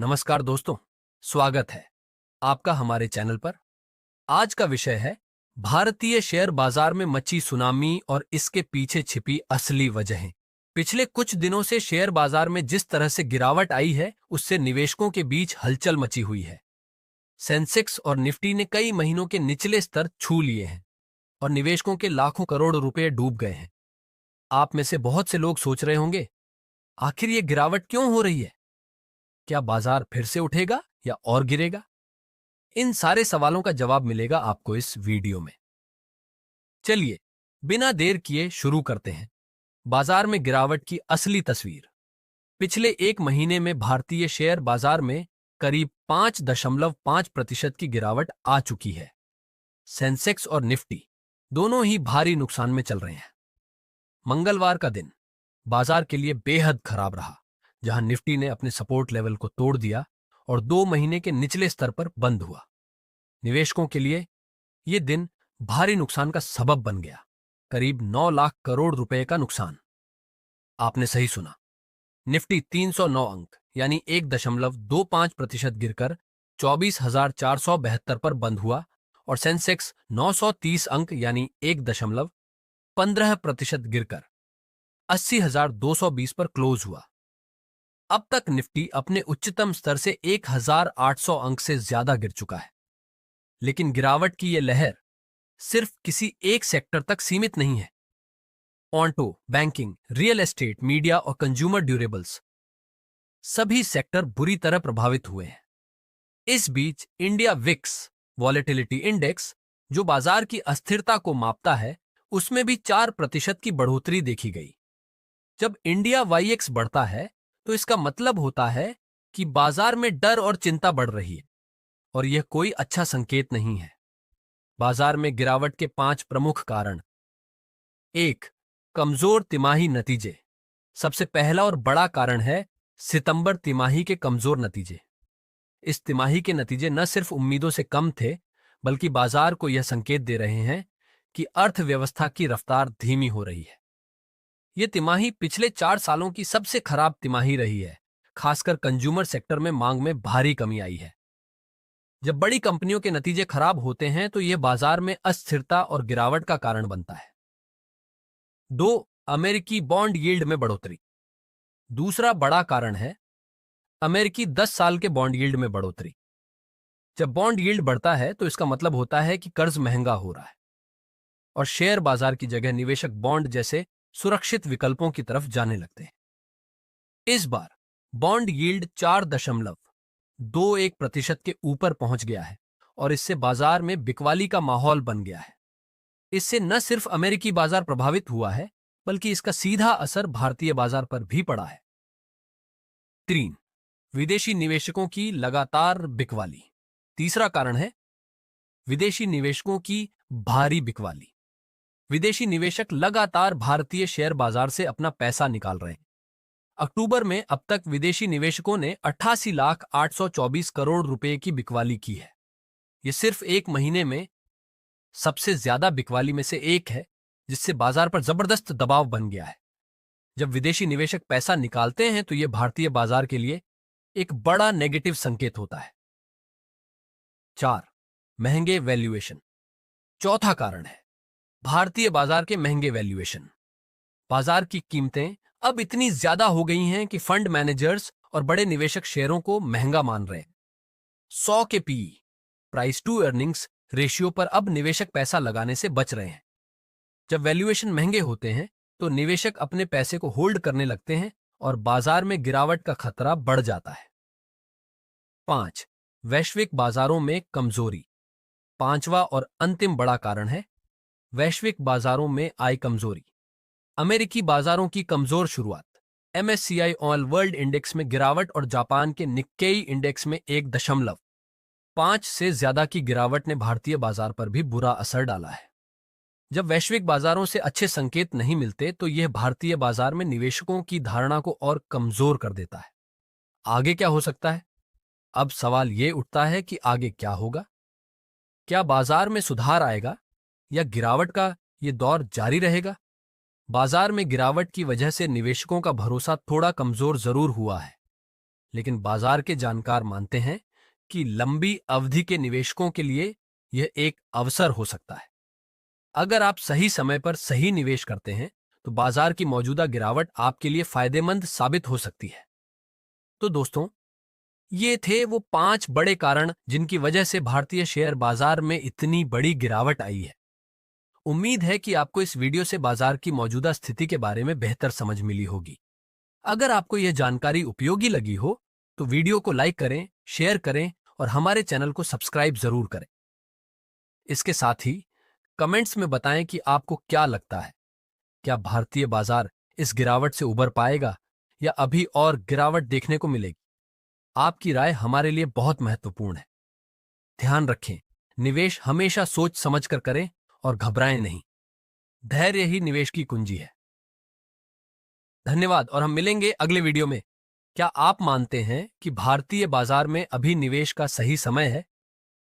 नमस्कार दोस्तों, स्वागत है आपका हमारे चैनल पर। आज का विषय है भारतीय शेयर बाजार में मची सुनामी और इसके पीछे छिपी असली वजहें। पिछले कुछ दिनों से शेयर बाजार में जिस तरह से गिरावट आई है, उससे निवेशकों के बीच हलचल मची हुई है। सेंसेक्स और निफ्टी ने कई महीनों के निचले स्तर छू लिए हैं और निवेशकों के लाखों करोड़ रुपए डूब गए हैं। आप में से बहुत से लोग सोच रहे होंगे, आखिर ये गिरावट क्यों हो रही है? क्या बाजार फिर से उठेगा या और गिरेगा? इन सारे सवालों का जवाब मिलेगा आपको इस वीडियो में। चलिए, बिना देर किए शुरू करते हैं बाजार में गिरावट की असली तस्वीर। पिछले एक महीने में भारतीय शेयर बाजार में करीब 5.5% की गिरावट आ चुकी है। सेंसेक्स और निफ्टी दोनों ही भारी नुकसान में चल रहे हैं। मंगलवार का दिन बाजार के लिए बेहद खराब रहा, जहां निफ्टी ने अपने सपोर्ट लेवल को तोड़ दिया और 2 महीने के निचले स्तर पर बंद हुआ। निवेशकों के लिए यह दिन भारी नुकसान का सबब बन गया, करीब 9 लाख करोड़ रुपए का नुकसान। आपने सही सुना, निफ्टी 309 अंक यानी 1.25% गिरकर 24,472 पर बंद हुआ और सेंसेक्स 930 अंक यानी 1.15% गिरकर 80,220 पर क्लोज हुआ। अब तक निफ्टी अपने उच्चतम स्तर से 1,800 अंक से ज्यादा गिर चुका है। लेकिन गिरावट की यह लहर सिर्फ किसी एक सेक्टर तक सीमित नहीं है। Auto, banking, real estate, media और कंज्यूमर ड्यूरेबल्स सभी सेक्टर बुरी तरह प्रभावित हुए हैं। इस बीच इंडिया विक्स वॉलेटिलिटी इंडेक्स, जो बाजार की अस्थिरता को मापता है, उसमें भी 4% की बढ़ोतरी देखी गई। जब इंडिया वाईएक्स बढ़ता है तो इसका मतलब होता है कि बाजार में डर और चिंता बढ़ रही है, और यह कोई अच्छा संकेत नहीं है। बाजार में गिरावट के 5 प्रमुख कारण। 1. कमजोर तिमाही नतीजे। सबसे पहला और बड़ा कारण है सितंबर तिमाही के कमजोर नतीजे। इस तिमाही के नतीजे न सिर्फ उम्मीदों से कम थे, बल्कि बाजार को यह संकेत दे रहे हैं कि अर्थव्यवस्था की रफ्तार धीमी हो रही है। यह तिमाही पिछले 4 सालों की सबसे खराब तिमाही रही है। खासकर कंज्यूमर सेक्टर में मांग में भारी कमी आई है। जब बड़ी कंपनियों के नतीजे खराब होते हैं तो यह बाजार में अस्थिरता और गिरावट का कारण बनता है। 2. अमेरिकी बॉन्ड यील्ड में बढ़ोतरी। दूसरा बड़ा कारण है अमेरिकी 10 साल के बॉन्ड यील्ड में बढ़ोतरी। जब बॉन्ड यील्ड बढ़ता है तो इसका मतलब होता है कि कर्ज महंगा हो रहा है और शेयर बाजार की जगह निवेशक बॉन्ड जैसे सुरक्षित विकल्पों की तरफ जाने लगते हैं। इस बार बॉन्ड यील्ड 4.21% के ऊपर पहुंच गया है और इससे बाजार में बिकवाली का माहौल बन गया है। इससे न सिर्फ अमेरिकी बाजार प्रभावित हुआ है, बल्कि इसका सीधा असर भारतीय बाजार पर भी पड़ा है। 3. विदेशी निवेशकों की लगातार बिकवाली। तीसरा कारण है विदेशी निवेशकों की भारी बिकवाली। विदेशी निवेशक लगातार भारतीय शेयर बाजार से अपना पैसा निकाल रहे हैं। अक्टूबर में अब तक विदेशी निवेशकों ने 88,824 करोड़ रुपए की बिकवाली की है। यह सिर्फ एक महीने में सबसे ज्यादा बिकवाली में से एक है, जिससे बाजार पर जबरदस्त दबाव बन गया है। जब विदेशी निवेशक पैसा निकालते हैं तो यह भारतीय बाजार के लिए एक बड़ा नेगेटिव संकेत होता है। 4. महंगे वैल्यूएशन। चौथा कारण है भारतीय बाजार के महंगे वैल्यूएशन। बाजार की कीमतें अब इतनी ज्यादा हो गई हैं कि फंड मैनेजर्स और बड़े निवेशक शेयरों को महंगा मान रहे हैं। 100 के PE price to earnings ratio पर अब निवेशक पैसा लगाने से बच रहे हैं। जब वैल्यूएशन महंगे होते हैं तो निवेशक अपने पैसे को होल्ड करने लगते हैं और बाजार में गिरावट का खतरा बढ़ जाता है। 5. वैश्विक बाजारों में कमजोरी। पांचवा और अंतिम बड़ा कारण है वैश्विक बाजारों में आई कमजोरी। अमेरिकी बाजारों की कमजोर शुरुआत, MSCI ऑल वर्ल्ड इंडेक्स में गिरावट और जापान के निक्केई इंडेक्स में 1.5 से ज्यादा की गिरावट ने भारतीय बाजार पर भी बुरा असर डाला है। जब वैश्विक बाजारों से अच्छे संकेत नहीं मिलते तो यह भारतीय बाजार में निवेशकों की धारणा को और कमजोर कर देता है। आगे क्या हो सकता है? अब सवाल यह उठता है कि आगे क्या होगा? क्या बाजार में सुधार आएगा या गिरावट का यह दौर जारी रहेगा? बाजार में गिरावट की वजह से निवेशकों का भरोसा थोड़ा कमजोर जरूर हुआ है, लेकिन बाजार के जानकार मानते हैं कि लंबी अवधि के निवेशकों के लिए यह एक अवसर हो सकता है। अगर आप सही समय पर सही निवेश करते हैं तो बाजार की मौजूदा गिरावट आपके लिए फायदेमंद साबित हो सकती है। तो दोस्तों, ये थे वो 5 बड़े कारण जिनकी वजह से भारतीय शेयर बाजार में इतनी बड़ी गिरावट आई है। उम्मीद है कि आपको इस वीडियो से बाजार की मौजूदा स्थिति के बारे में बेहतर समझ मिली होगी। अगर आपको यह जानकारी उपयोगी लगी हो तो वीडियो को लाइक करें, शेयर करें और हमारे चैनल को सब्सक्राइब जरूर करें। इसके साथ ही कमेंट्स में बताएं कि आपको क्या लगता है, क्या भारतीय बाजार इस गिरावट से उबर पाएगा या अभी और गिरावट देखने को मिलेगी? आपकी राय हमारे लिए बहुत महत्वपूर्ण है। ध्यान रखें, निवेश हमेशा सोच समझ कर करें और घबराएं नहीं। धैर्य ही निवेश की कुंजी है। धन्यवाद और हम मिलेंगे अगले वीडियो में। क्या आप मानते हैं कि भारतीय बाजार में अभी निवेश का सही समय है?